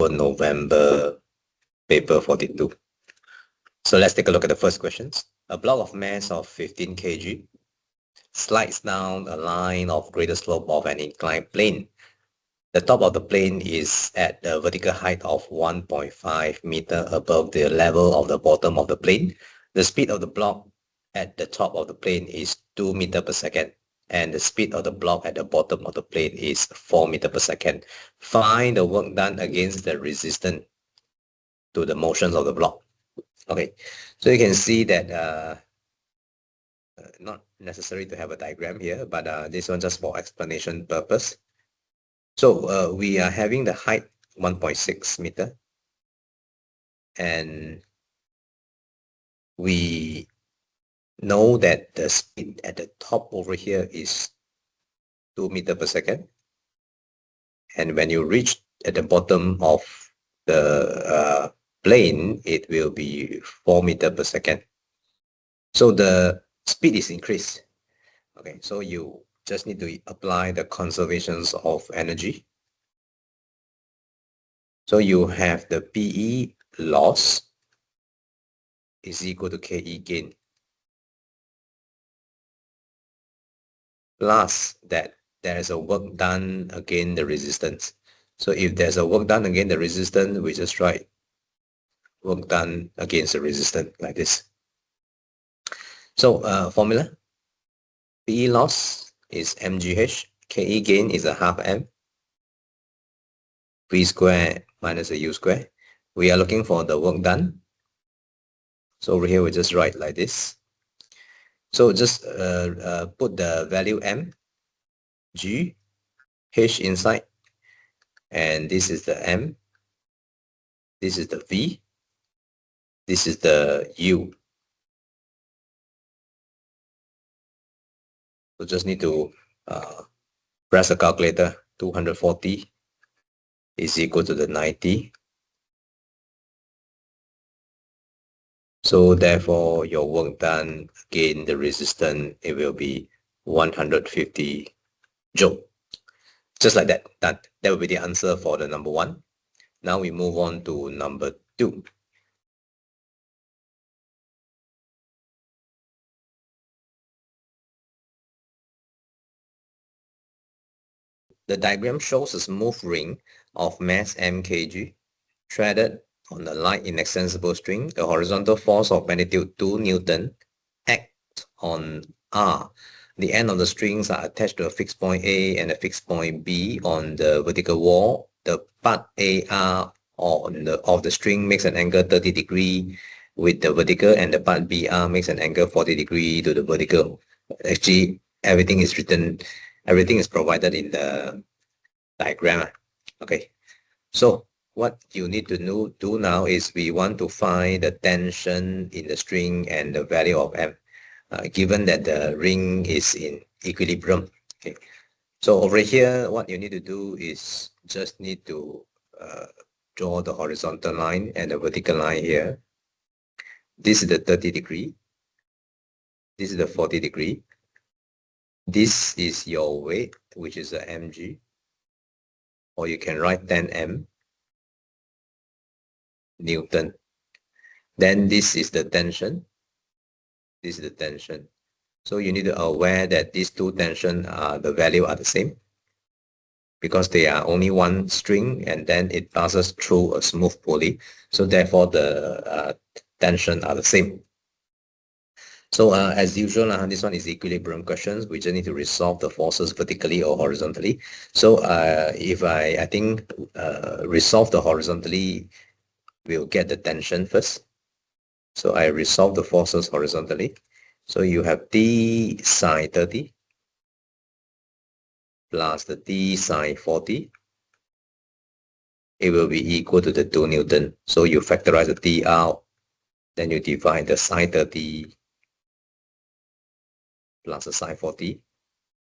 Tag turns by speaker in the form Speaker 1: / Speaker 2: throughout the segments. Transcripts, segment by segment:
Speaker 1: November paper 42. So let's take a look at the first questions. A block of mass of 15 kg slides down a line of greater slope of an inclined plane. The top of the plane is at a vertical height of 1.5 meter above the level of the bottom of the plane. The speed of the block at the top of the plane is 2 meter per second, and the speed of the block at the bottom of the plane is 4 meter per second. Find the work done against the resistance to the motions of the block. Okay, so you can see that not necessary to have a diagram here, but this one just for explanation purpose. So we are having the height 1.6 meter, and we know that the speed at the top over here is 2 meter per second, and when you reach at the bottom of the plane, it will be 4 meter per second. So the speed is increased. Okay, so you just need to apply the conservations of energy. So you have the PE loss is equal to KE gain, plus that there is a work done against the resistance. So if there's a work done against the resistance, we just write work done against the resistance like this. So formula, PE loss is mgh, KE gain is a half m, V square minus a U square. We are looking for the work done. So over here we just write like this. So just put the value m, g, h inside, and this is the m, this is the v, this is the u. So just need to press a calculator. 240 is equal to the 90. So therefore your work done against the resistance, it will be 150 joule. Just like that. That will be the answer for the number 1. Now we move on to number 2. The diagram shows a smooth ring of mass m kg threaded on a light inextensible string. The horizontal force of magnitude 2 Newton acts on R. The end of the strings are attached to a fixed point A and a fixed point B on the vertical wall. The part AR of the string makes an angle 30 degree with the vertical, and the part BR makes an angle 40 degree to the vertical. Actually, everything is provided in the diagram. Okay, so what you need to do now is we want to find the tension in the string and the value of M, given that the ring is in equilibrium. Okay, so over here, what you need to do is just need to draw the horizontal line and the vertical line here. This is the 30 degree. This is the 40 degree. This is your weight, which is the mg, or you can write 10m Newton. Then this is the tension. This is the tension. So you need to be aware that these two tension the value are the same, because they are only one string and then it passes through a smooth pulley. So therefore the tension are the same. So as usual, this one is equilibrium questions. We just need to resolve the forces vertically or horizontally. So if I think resolve the horizontally, we'll get the tension first. So I resolve the forces horizontally. So you have d sine 30 plus the d sine 40. It will be equal to the 2 Newton. So you factorize the d out, then you divide the sine 30 plus the sine 40.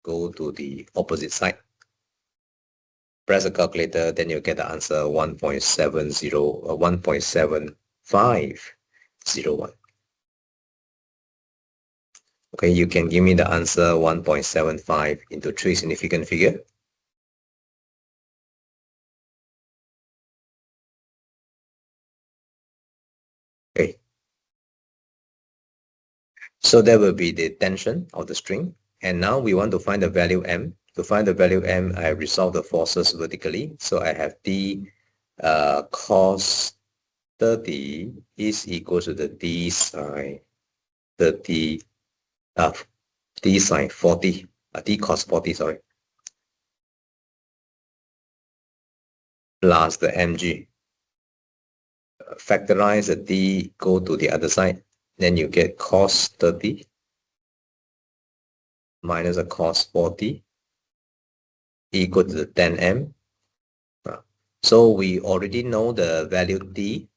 Speaker 1: Go to the opposite side. Press a calculator, then you get the answer 1.7501. Okay, you can give me the answer 1.75 into 3 significant figure. So that will be the tension of the string. And now we want to find the value M. To find the value M, I resolve the forces vertically. So I have D cos 30 is equal to the D sine 30, D sine 40, D cos 40, sorry, plus the mg. Factorize the D, go to the other side, then you get cos 30 minus a cos 40 equal to the 10m. So we already know the value D.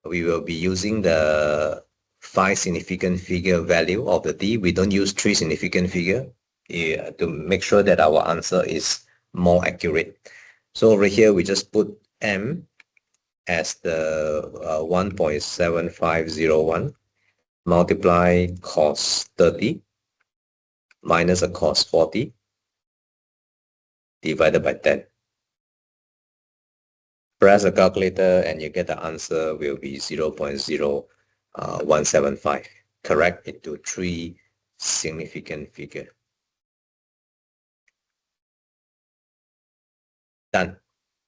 Speaker 1: We will be using the 5 significant figure value of the D. We don't use 3 significant figure to make sure that our answer is more accurate. So over here, we just put M as the 1.7501 multiply cos 30 minus a cos 40 divided by 10. Press the calculator and you get the answer will be 0.0175. Correct it to 3 significant figure. Done.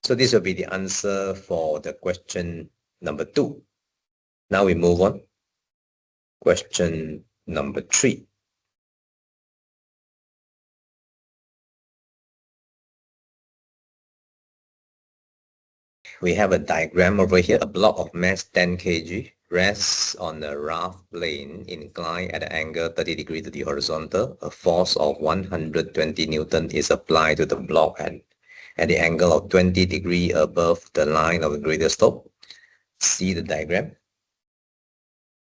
Speaker 1: So this will be the answer for the question number 2. Now we move on. Question number 3. We have a diagram over here. A block of mass 10 kg rests on a rough plane inclined at an angle 30 degrees to the horizontal. A force of 120 Newton is applied to the block at the angle of 20 degrees above the line of the greater slope. See the diagram.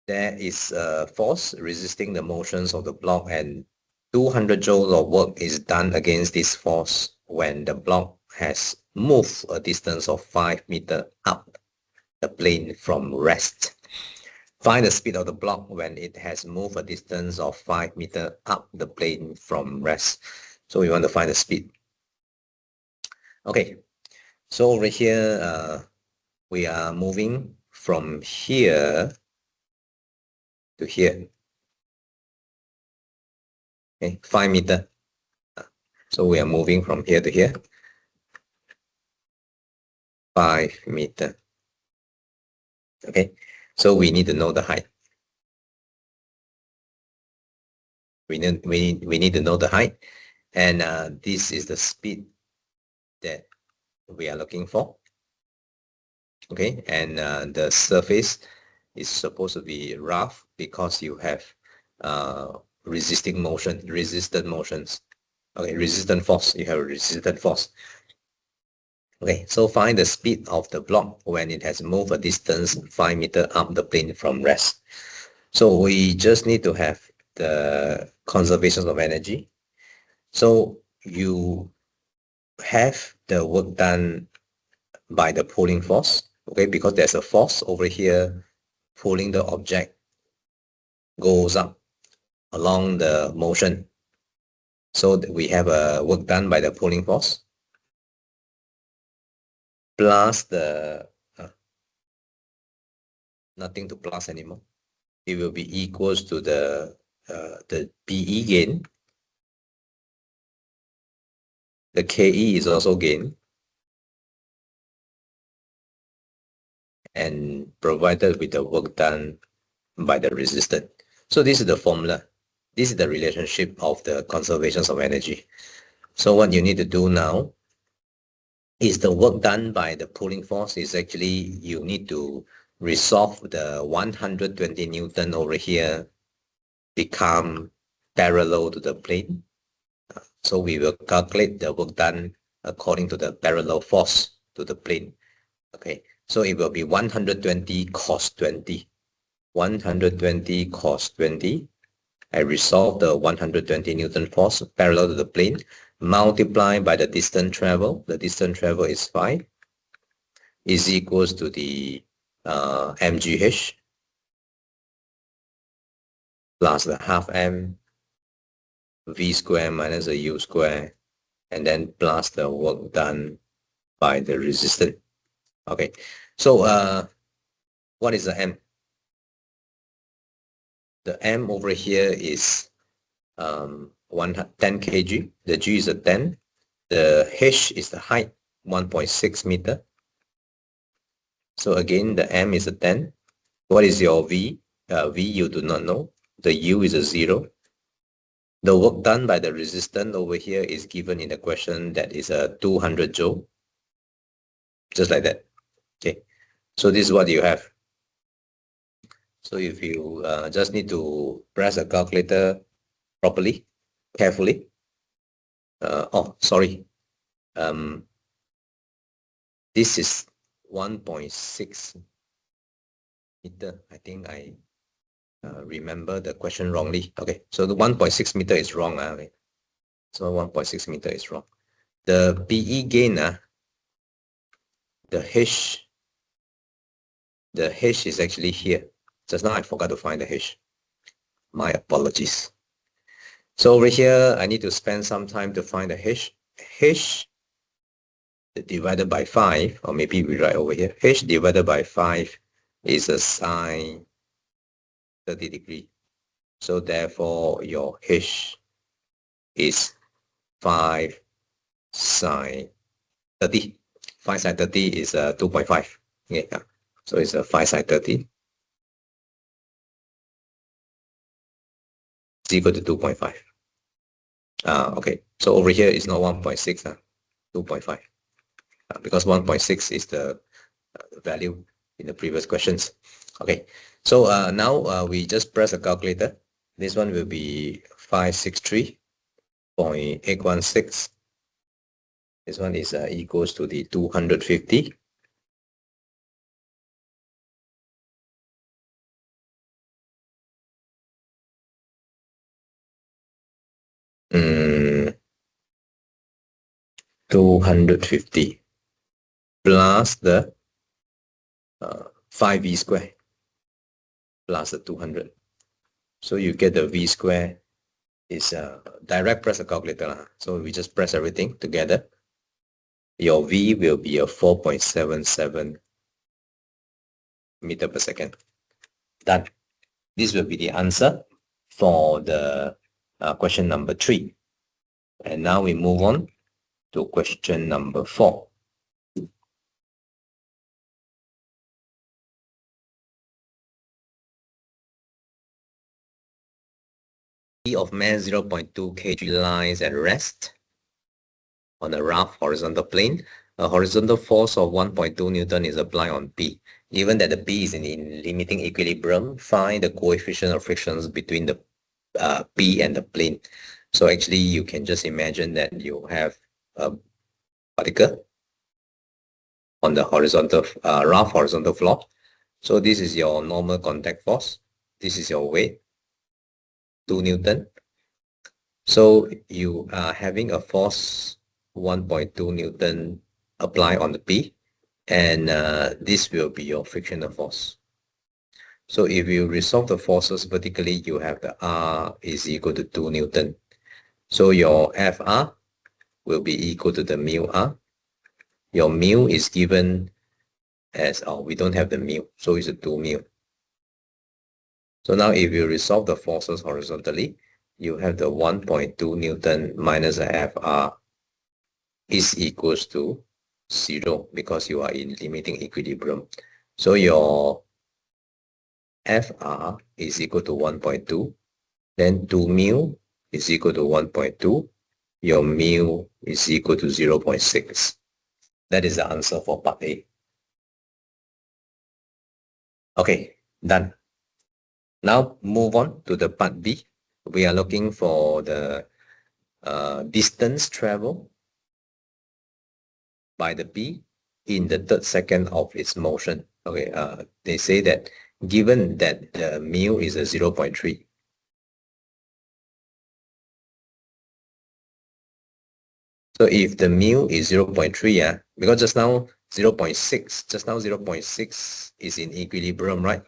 Speaker 1: There is a force resisting the motions of the block and 200 joules of work is done against this force when the block has moved a distance of 5 meters up the plane from rest. Find the speed of the block when it has moved a distance of 5 meters up the plane from rest. So we want to find the speed. Okay, so over here, we are moving from here to here. Okay, 5 meters. So we are moving from here to here. 5 meters. Okay, so we need to know the height. We need to know the height, and this is the speed that we are looking for. Okay, and the surface is supposed to be rough because you have resistant motions. Okay, resistant force. You have a resistant force. Okay, so find the speed of the block when it has moved a distance 5 meters up the plane from rest. So we just need to have the conservation of energy. So you have the work done by the pulling force, okay, because there's a force over here pulling the object goes up along the motion. So we have a work done by the pulling force plus the nothing to plus anymore. It will be equals to the PE gain. The KE is also gain, and provided with the work done by the resistant. So this is the formula. This is the relationship of the conservations of energy. So what you need to do now is the work done by the pulling force is actually you need to resolve the 120 Newton over here become parallel to the plane. So we will calculate the work done according to the parallel force to the plane. Okay, so it will be 120 cos 20. 120 cos 20. I resolve the 120 Newton force parallel to the plane, multiply by the distance travel. The distance travel is 5, is equals to the mgh plus the half m v square minus the u square, and then plus the work done by the resistance. Okay, so what is the m? The M over here is 10 kg. The G is a 10. The H is the height, 1.6 meter. So again, the M is a 10. What is your V? V you do not know. The U is a 0. The work done by the resistant over here is given in the question, that is a 200 joule. Just like that. Okay. So this is what you have. So if you just need to press a calculator properly, carefully. Oh, sorry. This is 1.6 meter. I think I remember the question wrongly. Okay, so the 1.6 meter is wrong. Okay. So 1.6 meter is wrong. The PE gain, the H is actually here. Just now I forgot to find the H. My apologies. So over here, I need to spend some time to find the H. H divided by 5, or maybe we write over here, H divided by 5 is a sine 30 degree. So therefore, your H is 5 sine 30. 5 sine 30 is 2.5. Okay, so it's a 5 sine 30 is equal to 2.5. Okay, so over here is not 1.6, 2.5. Because 1.6 is the value in the previous questions. Okay, so now we just press a calculator. This one will be 563.816. This one is equals to the 250. Mm, 250 plus the 5v square plus the 200. So you get the v square is direct press a calculator. So we just press everything together. Your v will be a 4.77 meter per second. Done. This will be the answer for the question number 3. And now we move on to question number 4. Of mass 0.2 kg lies at rest on a rough horizontal plane. A horizontal force of 1.2 Newton is applied on P. Given that the P is in limiting equilibrium, find the coefficient of frictions between the P and the plane. So actually, you can just imagine that you have a particle on the horizontal, rough horizontal floor. So this is your normal contact force. This is your weight, 2 Newton. So you are having a force 1.2 Newton apply on the P, and this will be your frictional force. So if you resolve the forces vertically, you have the R is equal to 2 Newton. So your FR will be equal to the mu R. Your mu is given as, we don't have the mu, so it's a 2 mu. So now if you resolve the forces horizontally, you have the 1.2 Newton minus the FR is equals to 0 because you are in limiting equilibrium. So your FR is equal to 1.2, then 2 mu is equal to 1.2, your mu is equal to 0.6. That is the answer for part A. Okay, done. Now move on to the part B. We are looking for the distance travel by the P in the third second of its motion. Okay, they say that given that the mu is a 0.3, so if the mu is 0.3, because just now 0.6 is in equilibrium, right?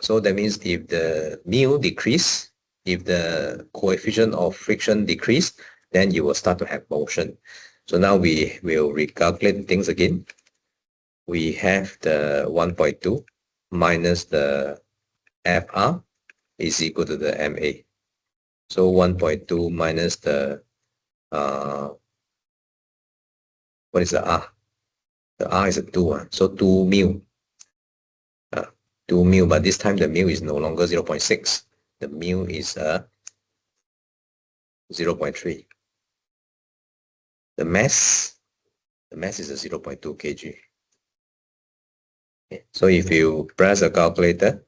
Speaker 1: So that means if the mu decrease, if the coefficient of friction decrease, then you will start to have motion. So now we will recalculate things again. We have the 1.2 minus the FR is equal to the MA. So 1.2 minus the, what is the R? The R is a 2, so 2 mu. 2 mu, but this time the mu is no longer 0.6. The mu is 0.3. The mass is a 0.2 kg. Okay. So if you press a calculator,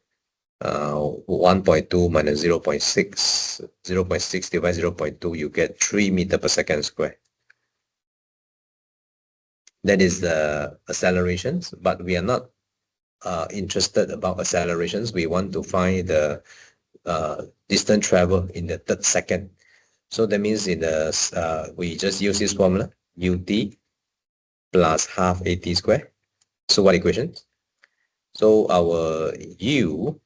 Speaker 1: 1.2 minus 0.6, 0.6 divided by 0.2, you get 3 meter per second square. That is the accelerations, but we are not interested about accelerations. We want to find the distance travel in the third second. So that means in the we just use this formula, ut plus half at square. So what equations? So our u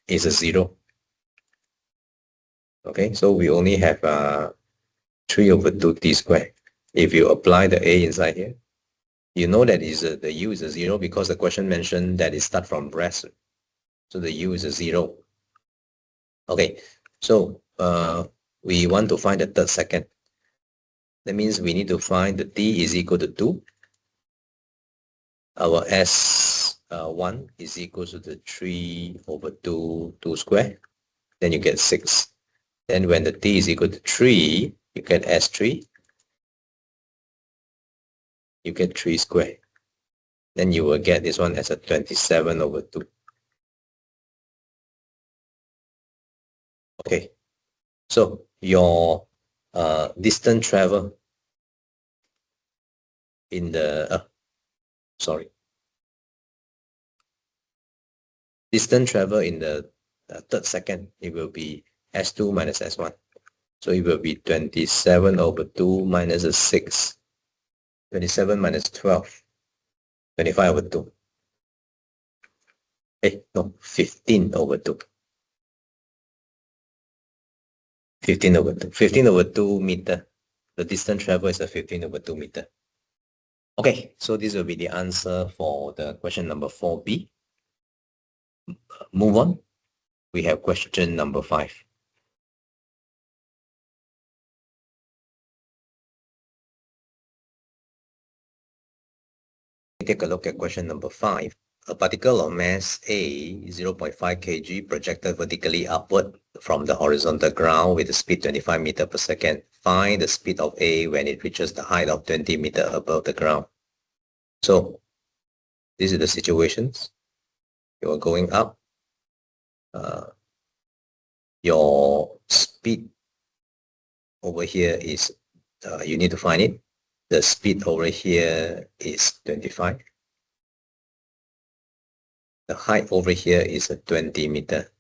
Speaker 1: is a 0. Okay, so we only have 3 over 2 t square. If you apply the a inside here, you know that the u is a 0 because the question mentioned that it starts from rest. So the u is a 0. Okay, so we want to find the third second. That means we need to find the t is equal to 2. Our S1 is equal to the 3 over 2 square. Then you get 6. Then when the t is equal to 3, you get S3. You get 3 square. Then you will get this one as a 27 over 2. Okay. So your distance travel in the distance travel in the third second, it will be S2 minus S1. So it will be 27 over 2 minus a 6. 27 minus 12. 25 over 2. No, 15 over 2. 15 over 2. 15 over 2 meter. The distance travel is a 15 over 2 meter. Okay, so this will be the answer for the question number 4B. Move on. We have question number 5. Take a look at question number 5. A particle of mass A, 0.5 kg, projected vertically upward from the horizontal ground with a speed 25 meter per second. Find the speed of A when it reaches the height of 20 meter above the ground. So, these are the situations. You are going up. Your speed over here is, you need to find it. The speed over here is 25. The height over here is a 20 meter.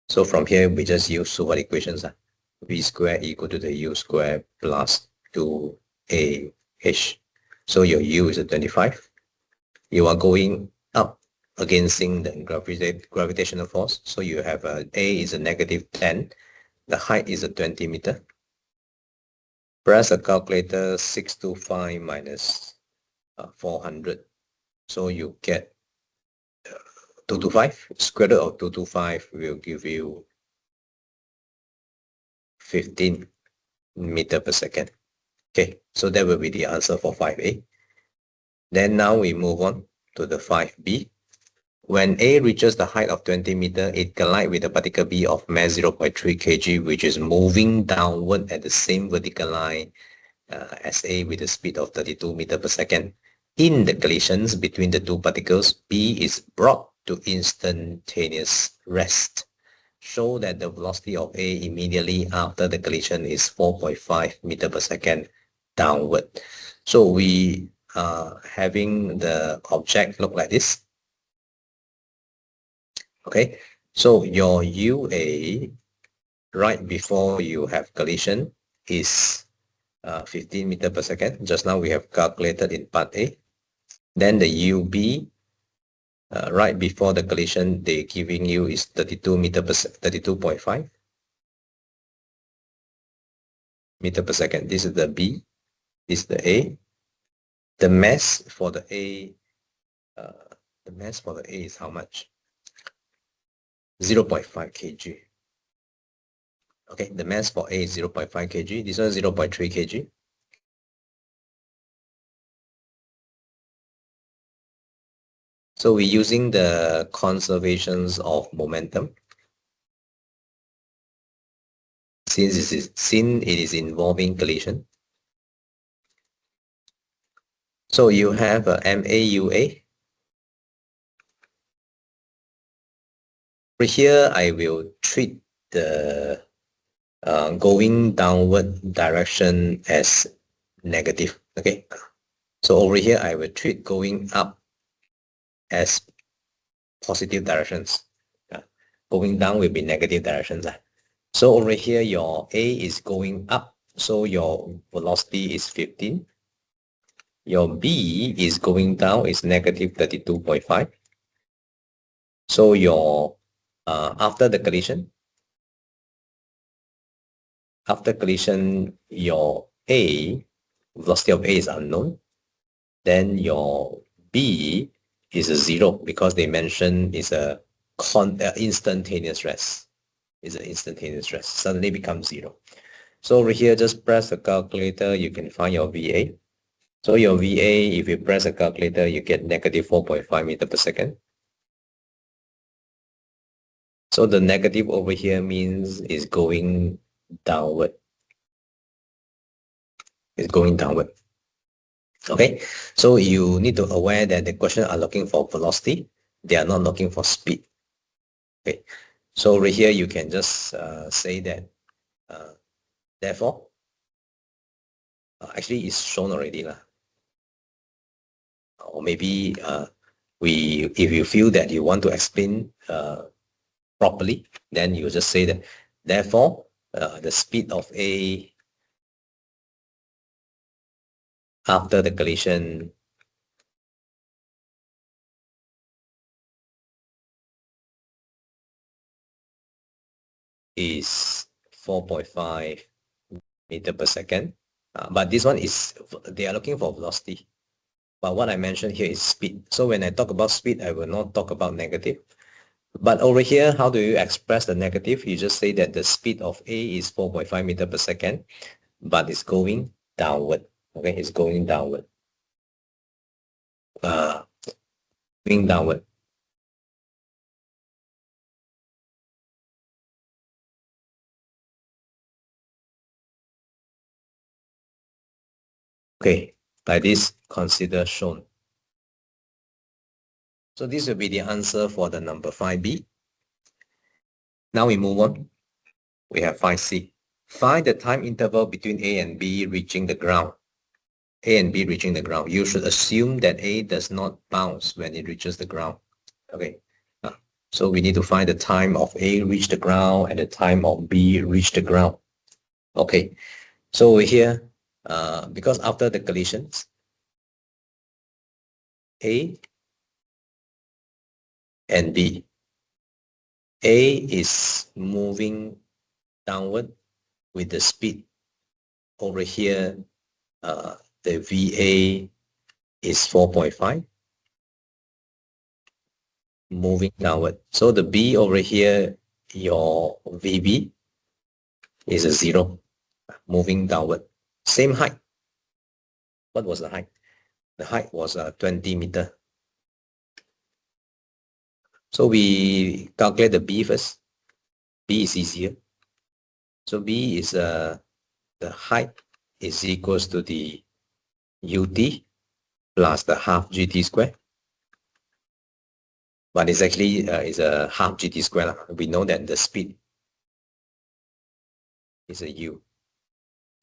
Speaker 1: So from here, we just use super equations. V square equal to the u square plus 2ah. So your u is a 25. You are going up against the gravitational force. So you have a is a negative 10. The height is a 20 meter. Press a calculator, 625 minus 400. So you get 225. Square root of 225 will give you 15 meter per second. Okay, so that will be the answer for 5A. Then now we move on to the 5B. When A reaches the height of 20 meter, it collides with a particle B of mass 0.3 kg, which is moving downward at the same vertical line as A with a speed of 32 meter per second. In the collisions between the two particles, B is brought to instantaneous rest. Show that the velocity of A immediately after the collision is 4.5 meter per second downward. So we are having the object look like this. Okay, so your UA right before you have collision is 15 meter per second. Just now we have calculated in part A. Then the UB right before the collision they're giving you is 32 meter per 32.5 meter per second. This is the B. This is the A. The mass for the A is how much? 0.5 kg. Okay, the mass for A is 0.5 kg. This one is 0.3 kg. So we're using the conservations of momentum. Since it is involving collision. So you have a MAUA. Over here, I will treat the going downward direction as negative. Okay. So over here, I will treat going up as positive directions. Going down will be negative directions. So over here, your A is going up. So your velocity is 15. Your B is going down is negative 32.5. So your after collision, your A, velocity of A is unknown. Then your B is a 0 because they mentioned is a instantaneous rest. Is an instantaneous rest. Suddenly becomes 0. So over here, just press the calculator. You can find your VA. So your VA, if you press a calculator, you get negative 4.5 meter per second. So the negative over here means is going downward. It's going downward. Okay, so you need to aware that the question are looking for velocity. They are not looking for speed. Okay, so over here you can just say that therefore, actually it's shown already lah. Or maybe if you feel that you want to explain properly, then you just say that therefore the speed of A after the collision is 4.5 meter per second. But this one is, they are looking for velocity. But what I mentioned here is speed. So when I talk about speed, I will not talk about negative. But over here, how do you express the negative? You just say that the speed of A is 4.5 meter per second, but it's going downward. Okay, it's going downward. Going downward. Okay, like this, consider shown. So this will be the answer for the number 5B. Now we move on. We have 5C. Find the time interval between A and B reaching the ground. A and B reaching the ground. You should assume that A does not bounce when it reaches the ground. Okay. So we need to find the time of A reach the ground and the time of B reach the ground. Okay. So over here, because after the collisions, A and B, A is moving downward with the speed. Over here, the VA is 4.5, moving downward. So the B over here, your VB is a 0, moving downward. Same height. What was the height? The height was 20 meter. So we calculate the B first. B is easier. So B is the height is equals to the UT plus the half GT square. But it's actually is a half GT square. We know that the speed is a U.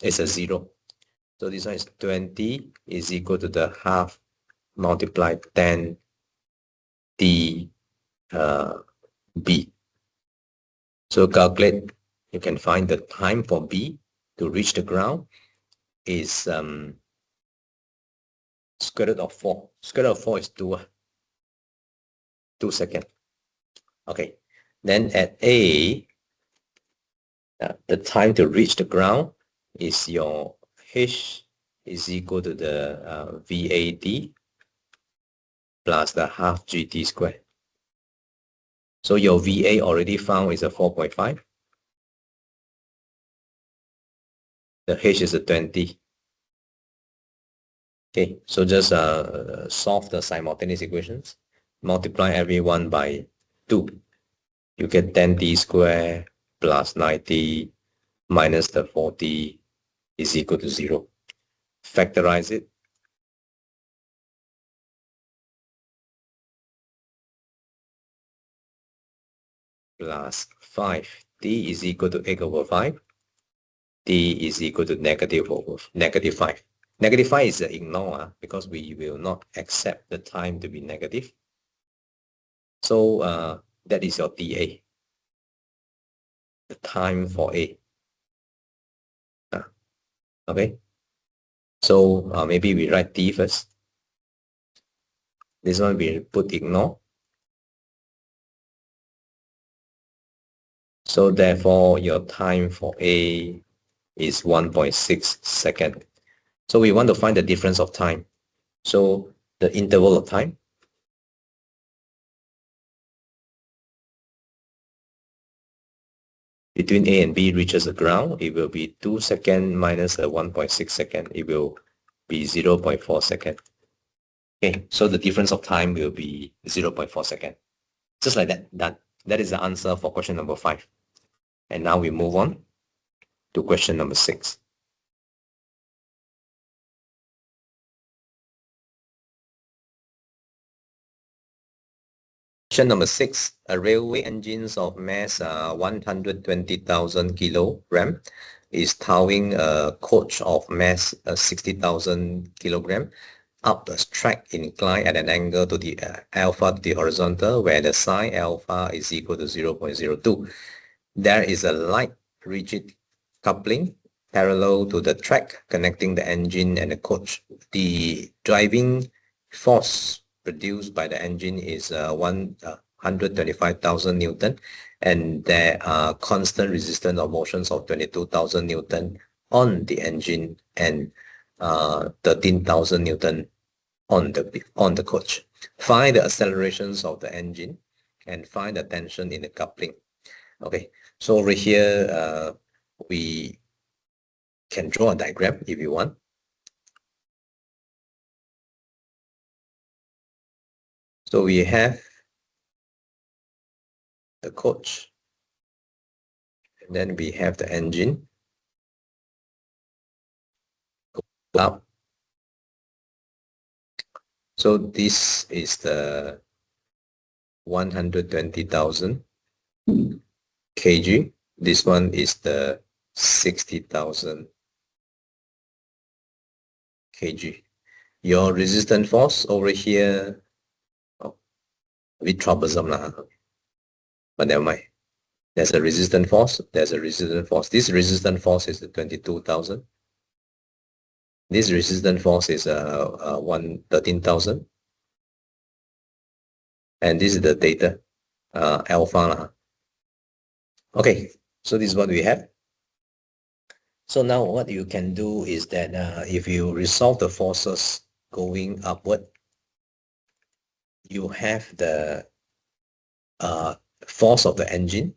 Speaker 1: It's a 0. So this one is 20 is equal to the half multiplied 10 D B. So calculate, you can find the time for B to reach the ground is square root of 4. Square root of 4 is 2 seconds. Okay. Then at A, the time to reach the ground is your H is equal to the VAD plus the half GT square. So your VA already found is a 4.5. The H is a 20. Okay, so just solve the simultaneous equations. Multiply everyone by 2. You get 10t squared plus 90 minus the 40 is equal to 0. Factorize it. Plus 5. T is equal to 8 over 5. T is equal to negative 5. Negative 5 is ignore because we will not accept the time to be negative. So that is your TA, the time for A. Okay, so maybe we write T first. This one we put ignore. So therefore your time for A is 1.6 second. So we want to find the difference of time. So the interval of time between A and B reaches the ground, it will be 2 seconds minus 1.6 seconds. It will be 0.4 seconds. Okay, so the difference of time will be 0.4 seconds. Just like that, that is the answer for question number 5. And now we move on to question number 6. Question number 6, a railway engine of mass 120,000 kilogram is towing a coach of mass 60,000 kilogram up a track incline at an angle to the alpha to the horizontal where the sine alpha is equal to 0.02. There is a light rigid coupling parallel to the track connecting the engine and the coach. The driving force produced by the engine is 125,000 Newton, and there are constant resistance of motions of 22,000 Newton on the engine and 13,000 Newton on the coach. Find the accelerations of the engine and find the tension in the coupling. Okay, so over here we can draw a diagram if you want. So we have the coach, and then we have the engine up. So this is the 120,000 kg. This one is the 60,000 kg. Your resistance force over here, oh, a bit troublesome lah, but never mind. There's a resistance force. There's a resistance force. This resistance force is 22,000. This resistance force is 13,000. And this is the data, alpha. Okay, so this is what we have. So now what you can do is that if you resolve the forces going upward, you have the force of the engine,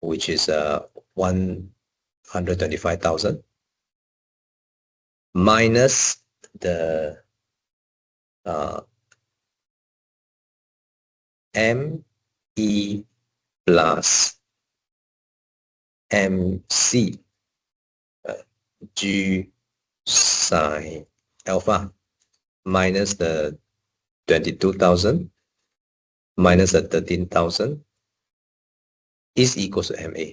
Speaker 1: which is 125,000 minus the ME plus MC G sine alpha minus the 22,000 minus the 13,000 is equals to MA.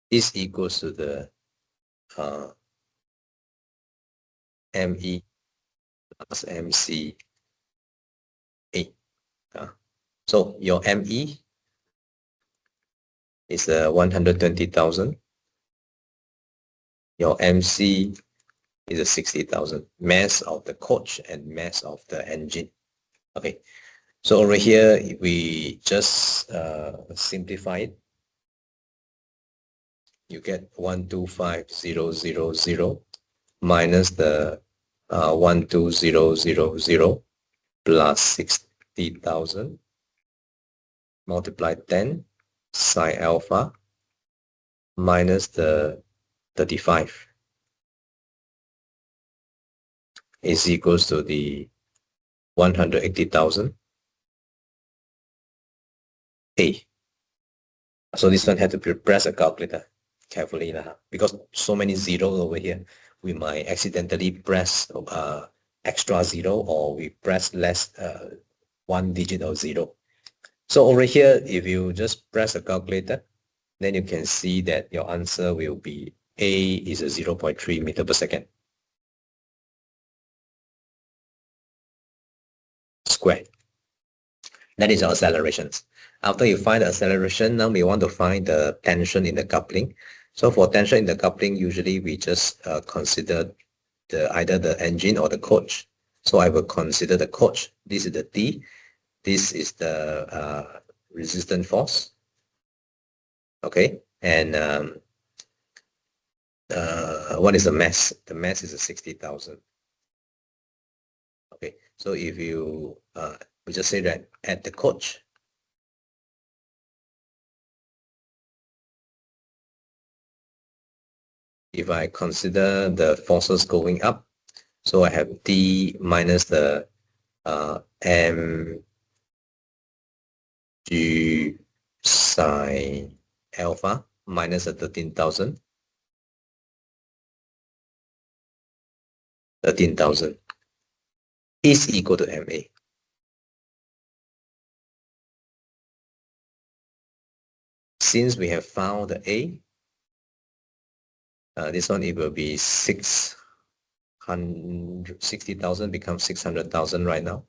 Speaker 1: Is equals to the ME plus MC A. So your ME is 120,000. Your MC is 60,000. Mass of the coach and mass of the engine. Okay. So over here, we just simplify it. You get 125,000 minus the 12000 plus 60,000 multiply 10 sine alpha minus the 35 is equals to the 180,000 A. So this one had to press a calculator carefully now, because so many zeros over here. We might accidentally press extra zero, or we press less one digit of zero. So over here, if you just press a calculator, then you can see that your answer will be A is a 0.3 meter per second square. That is your accelerations. After you find the acceleration, now we want to find the tension in the coupling. So for tension in the coupling, usually we just consider either the engine or the coach. So I will consider the coach. This is the T. This is the resistance force. Okay, and what is the mass? The mass is a 60,000. Okay, so if you we just say that at the coach, if I consider the forces going up, so I have D minus the mg sine alpha minus the 13,000 is equal to ma. Since we have found the A, this one it will be 60,000 becomes 600,000 right now.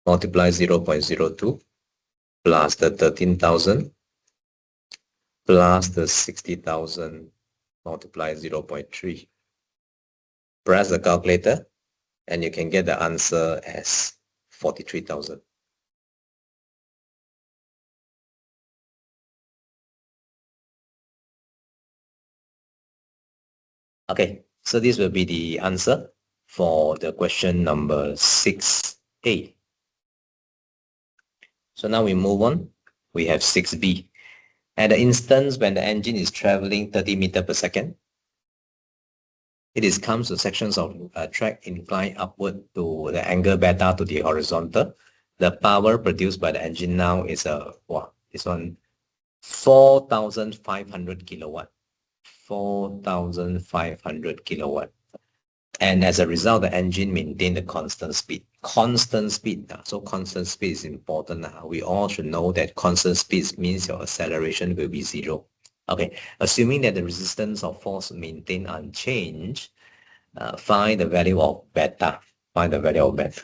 Speaker 1: Multiply 0.02 plus the 13,000 plus the 60,000 multiply 0.3. Press the calculator and you can get the answer as 43,000. Okay, so this will be the answer for the question number 6A. So now we move on. We have 6B. At the instance when the engine is traveling 30 meters per second, it is comes to sections of track inclined upward to the angle beta to the horizontal. The power produced by the engine now is this one 4,500 kilowatt. 4,500 kilowatt. And as a result, the engine maintained a constant speed. Constant speed. So constant speed is important. We all should know that constant speed means your acceleration will be zero. Okay, assuming that the resistance of force maintained unchanged, find the value of beta. Find the value of beta.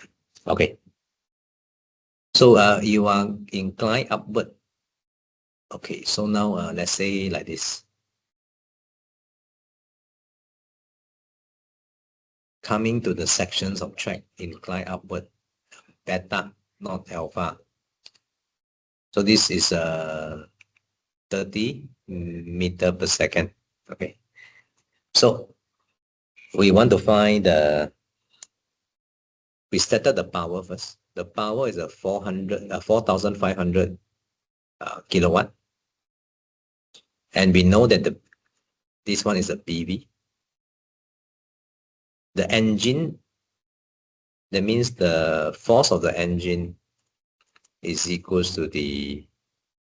Speaker 1: Okay. So you are inclined upward. Okay, so now let's say like this. Coming to the sections of track incline upward, beta, not alpha. So this is 30 meter per second. Okay. So we want to find we started the power first. The power is a 4,500 kilowatt. And we know that this one is a PV. The engine, that means the force of the engine is equals to the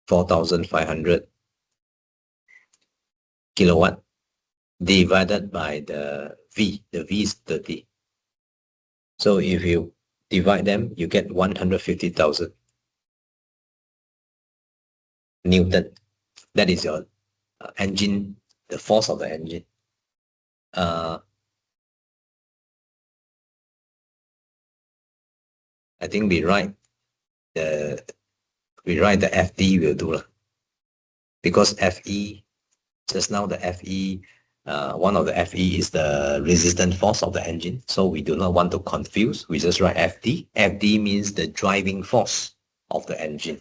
Speaker 1: 4,500 kilowatt divided by the V. The V is 30. So if you divide them, you get 150,000 Newton. That is your engine, the force of the engine. I think we write the FD will do, because FE, just now the FE, one of the FE is the resistance force of the engine. So we do not want to confuse. We just write FD. FD means the driving force of the engine.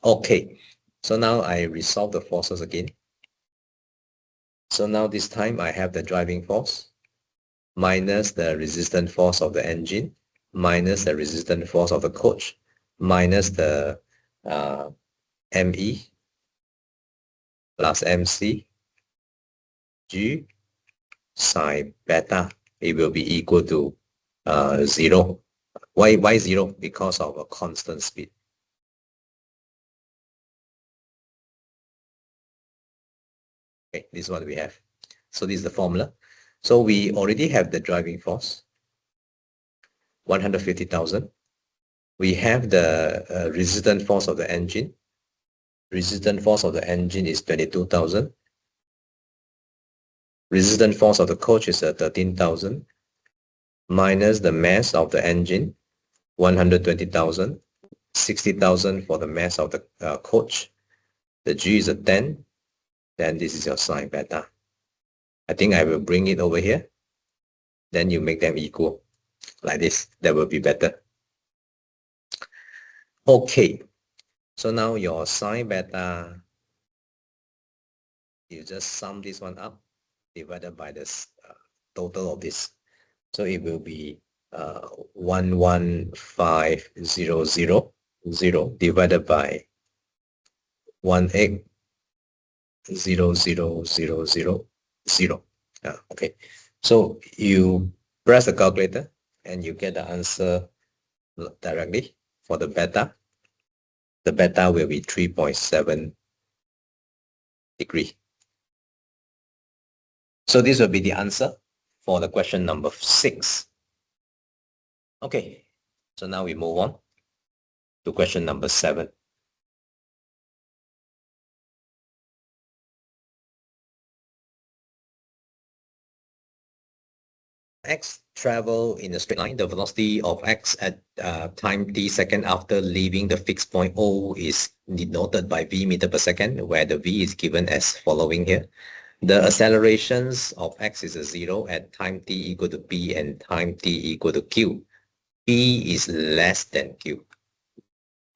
Speaker 1: Okay, so now I resolve the forces again. So now this time I have the driving force. minus the resistant force of the engine minus the resistant force of the coach minus the ME plus MC G psi beta. It will be equal to 0. Why 0? Because of a constant speed. Okay, this is what we have. So this is the formula. So we already have the driving force, 150,000. We have the resistant force of the engine. Resistant force of the engine is 22,000. Resistant force of the coach is 13,000 minus the mass of the engine, 120,000, 60,000 for the mass of the coach. The G is 10. Then this is your sine beta. I think I will bring it over here. Then you make them equal like this. That will be better. Okay. So now your sine beta, you just sum this one up divided by this total of this. So it will be 11500 divided by 180000. Okay, so you press the calculator and you get the answer directly for the beta. The beta will be 3.7 degree. So this will be the answer for the question number 6. Okay, so now we move on to question number 7. X travel in a straight line. The velocity of X at time t second after leaving the fixed point O is denoted by v meter per second, where the v is given as following here. The accelerations of X is a 0 at time t equal to p and time t equal to q. P is less than q.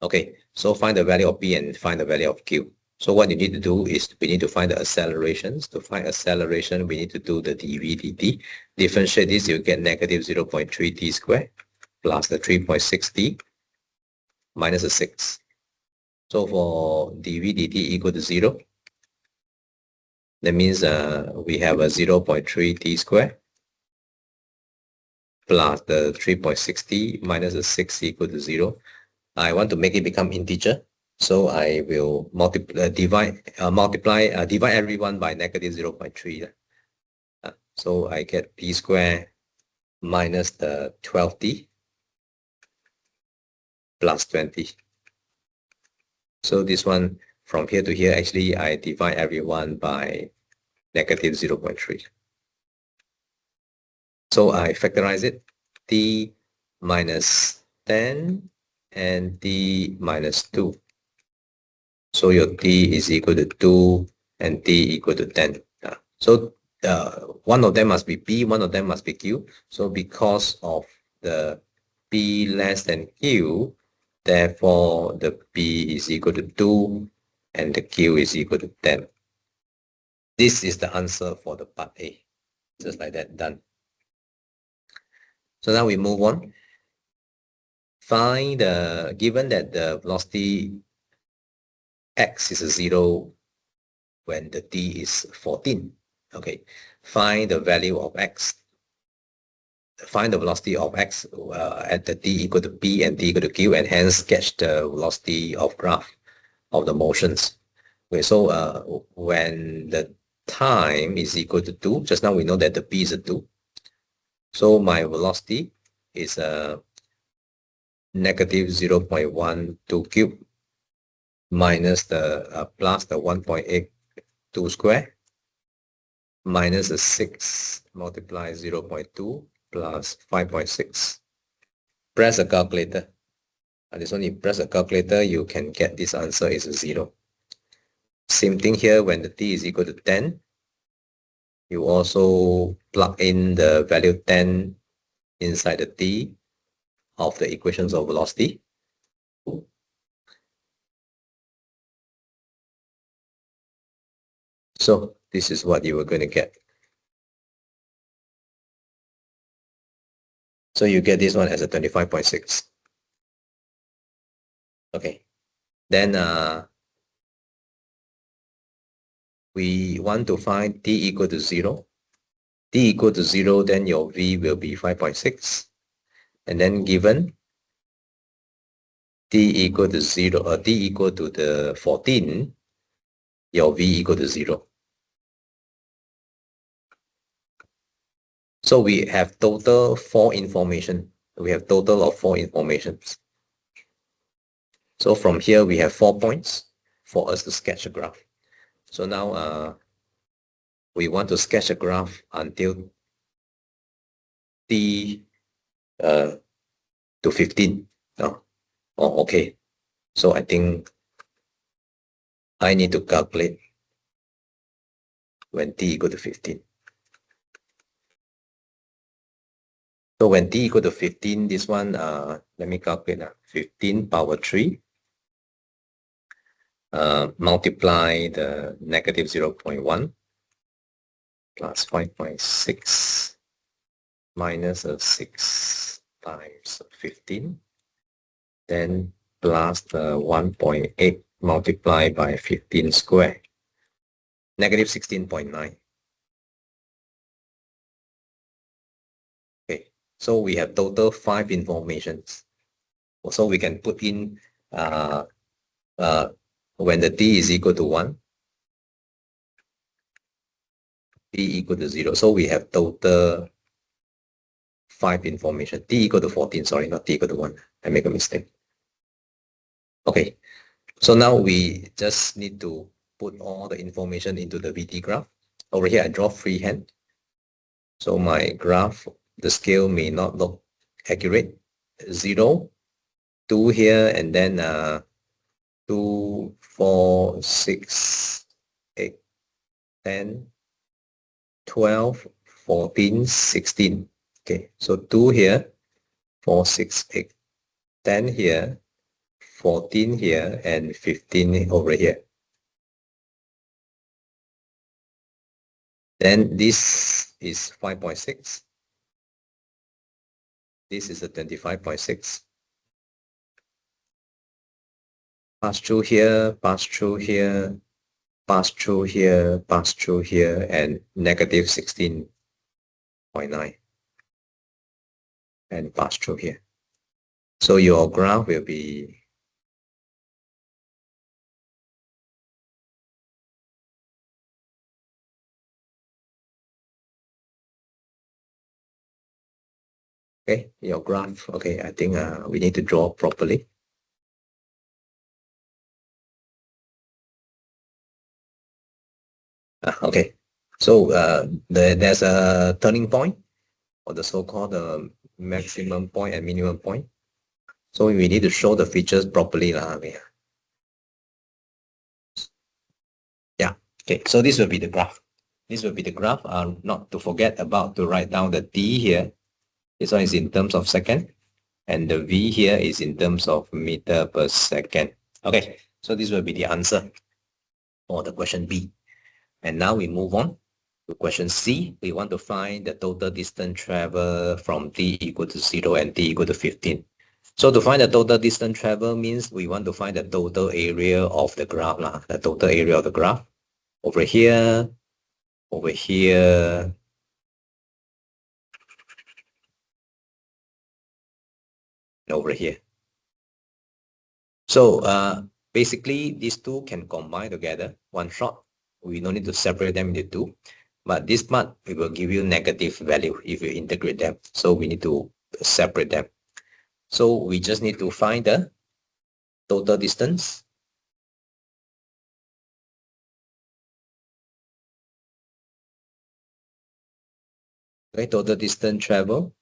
Speaker 1: Okay, so find the value of p and find the value of q. So what you need to do is we need to find the accelerations. To find acceleration, we need to do the dv dt. Differentiate this, you get negative 0.3 t squared plus the 3.6 t minus the 6. So for dv dt equal to 0, that means we have a 0.3 t squared plus the 3.6 t minus the 6 equal to 0. I want to make it become integer. So I will divide everyone by negative 0.3. So I get p squared minus the 12t plus 20. So this one from here to here, actually I divide everyone by negative 0.3. So I factorize it, t minus 10 and t minus 2. So your t is equal to 2 and t equal to 10. So one of them must be p, one of them must be q. So because of the p less than q, therefore the p is equal to 2 and the q is equal to 10. This is the answer for the part A. Just like that, done. So now we move on. Find the, given that the velocity x is a 0 when the t is 14. Okay, find the value of x. Find the velocity of x at the t equal to p and t equal to q, and hence sketch the velocity of graph of the motions. Okay, so when the time is equal to 2, just now we know that the p is a 2. So my velocity is negative 0.12 cube minus the plus the 1.82 square minus the 6 multiply 0.2 plus 5.6. Press a calculator. And this one, you press a calculator, you can get this answer is a 0. Same thing here, when the t is equal to 10, you also plug in the value 10 inside the t of the equations of velocity. So this is what you are going to get. So you get this one as a 25.6. Okay. Then we want to find t equal to 0. T equal to 0, then your V will be 5.6. And then given t equal to 0, t equal to the 14, your V equal to 0. So we have total 4 information. We have total of 4 informations. So from here, we have 4 points for us to sketch a graph. So now we want to sketch a graph until t to 15. Oh, okay. So I think I need to calculate when t equal to 15. So when t equal to 15, this one, let me calculate 15 power 3 multiply the negative 0.1 plus 5.6 minus 6 times 15, then plus the 1.8 multiplied by 15 square, negative 16.9. Okay, so we have total 5 informations. So we can put in when the t is equal to 1, t equal to 0. So we have total 5 information. T equal to 14, sorry, not t equal to 1. I make a mistake. Okay, so now we just need to put all the information into the VT graph. Over here, I draw freehand. So my graph, the scale may not look accurate. 0, 2 here, and then 2, 4, 6, 8, 10, 12, 14, 16. Okay, so 2 here, 4, 6, 8, 10 here, 14 here, and 15 over here. Then this is 5.6. This is a 25.6. Pass through here, pass through here, pass through here, pass through here, and negative 16.9. And pass through here. So your graph will be okay, your graph. Okay, I think we need to draw properly. Okay, so there's a turning point, or the so-called maximum point and minimum point. So we need to show the features properly. Yeah, okay, so this will be the graph. This will be the graph. Not to forget about to write down the t here. This one is in terms of second, and the v here is in terms of meter per second. Okay, so this will be the answer for the question B. And now we move on to question C. We want to find the total distance traveled from t equal to 0 and t equal to 15. So to find the total distance traveled means we want to find the total area of the graph, the total area of the graph. Over here, over here, and over here. So basically, these two can combine together, one shot. We don't need to separate them into two. But this part, it will give you negative value if you integrate them. So we need to separate them. So we just need to find the total distance. Okay, total distance traveled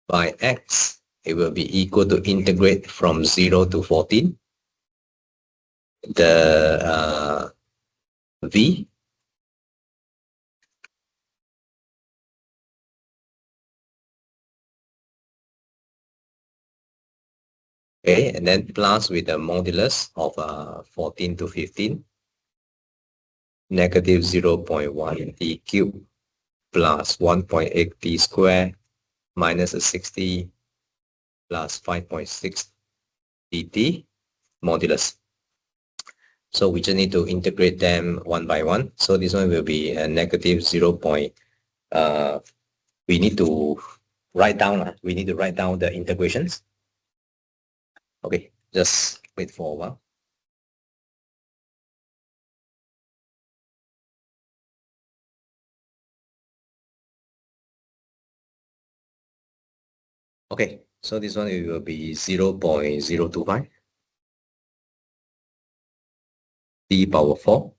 Speaker 1: by x, it will be equal to integrate from 0 to 14. The v, okay, and then plus with the modulus of 14 to 15, negative 0.1 t cubed plus 1.8t squared minus a 60 plus 5.6 dt modulus. So we just need to integrate them one by one. So this one will be a negative 0. We need to write down. We need to write down the integrations. Okay, just wait for a while. Okay, so this one it will be 0.025 t power 4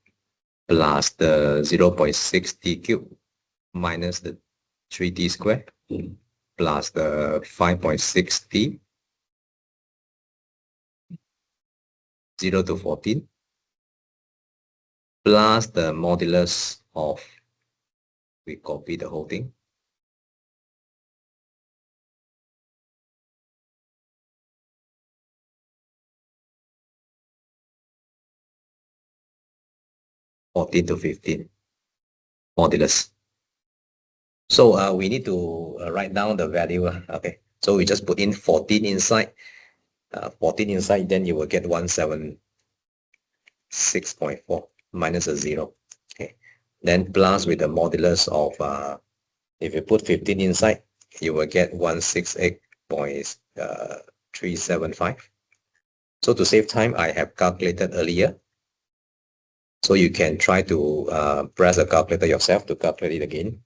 Speaker 1: plus the 0.6 t cube minus the 3t squared plus the 5.6 t 0 to 14 plus the modulus of, we copy the whole thing, 14 to 15 modulus. So we need to write down the value. Okay, so we just put in 14 inside. 14 inside, then you will get 176.4 minus a 0. Okay, then plus with the modulus of, if you put 15 inside, you will get 168.375. So to save time, I have calculated earlier. So you can try to press a calculator yourself to calculate it again.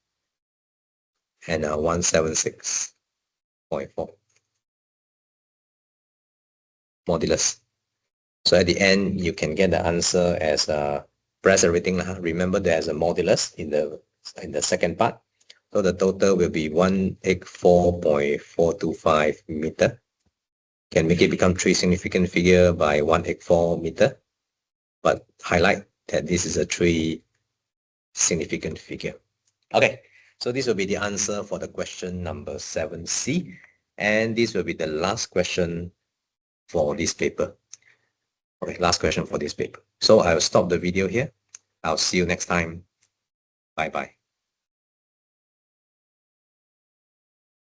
Speaker 1: And 176.4 modulus. So at the end, you can get the answer as press everything. Remember, there's a modulus in the second part. So the total will be 184.425 meter. Can make it become 3 significant figure by 184 meter. But highlight that this is a 3 significant figure. Okay, so this will be the answer for the question number 7C. And this will be the last question for this paper. Okay, last question for this paper. So I'll stop the video here. I'll see you next time. Bye-bye.